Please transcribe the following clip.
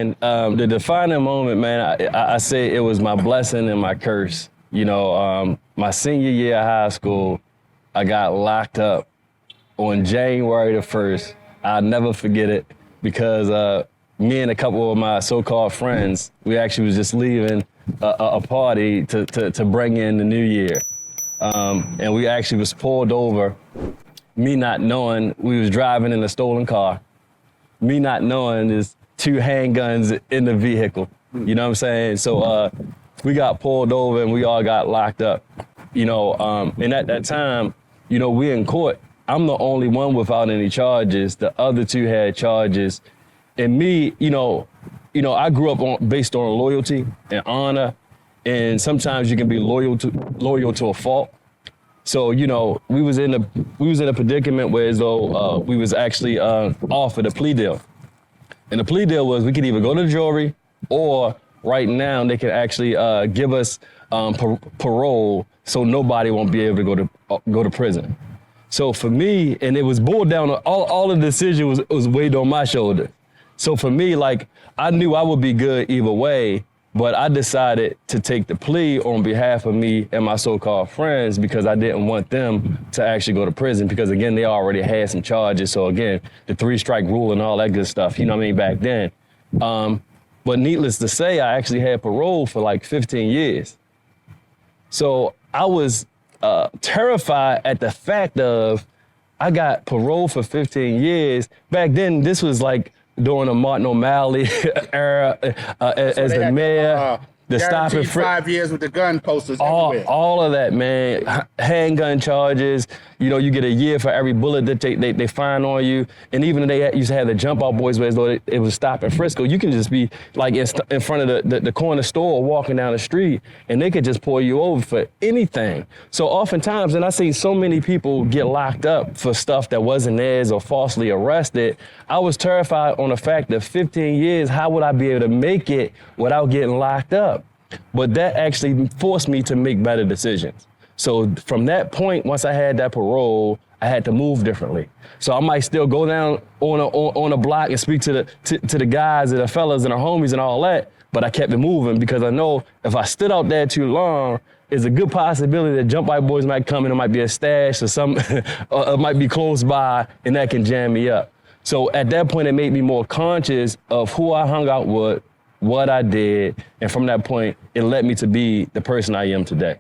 And the defining moment, man, I say it was my blessing and my curse. My senior year of high school, I got locked up on January the 1st. I'll never forget it because me and a couple of my so-called friends, we actually was just leaving a party to bring in the new year. And we actually was pulled over, me not knowing we was driving in a stolen car, me not knowing there's 2 handguns in the vehicle. You know what I'm saying? So we got pulled over and we all got locked up. And at that time, we in court. I'm the only one without any charges. The other 2 had charges. And me, I grew up based on loyalty and honor. And sometimes you can be loyal to a fault. So, we was in a predicament where as though we was actually offered a plea deal. And the plea deal was we could either go to the jury or right now they can actually give us parole so nobody won't be able to go to prison. So for me, and it was boiled down to all the decision was weighed on my shoulder. So for me, like, I knew I would be good either way, but I decided to take the plea on behalf of me and my so-called friends because I didn't want them to actually go to prison because, again, they already had some charges. So, again, the 3-strike rule and all that good stuff, back then. But needless to say, I actually had parole for like 15 years. So I was terrified at the fact of I got parole for 15 years. Back then, this was like during the Martin O'Malley era as the mayor. The stop and frisk. 5 years with the gun posters everywhere. All of that, man. Handgun charges. You get a year for every bullet that they find on you. And even they used to have the jump out boys where as though it was stop and frisk. You can just be like in front of the corner store walking down the street and they could just pull you over for anything. So oftentimes, and I seen so many people get locked up for stuff that wasn't theirs or falsely arrested, I was terrified on the fact that 15 years, how would I be able to make it without getting locked up? But that actually forced me to make better decisions. So from that point, once I had that parole, I had to move differently. So I might still go down on a block and speak to the guys and the fellas and the homies and all that, but I kept it moving because I know if I stood out there too long, there's a good possibility that jump out boys might come in, it might be a stash or something, or it might be close by, and that can jam me up. So at that point, it made me more conscious of who I hung out with, what I did, and from that point, it led me to be the person I am today.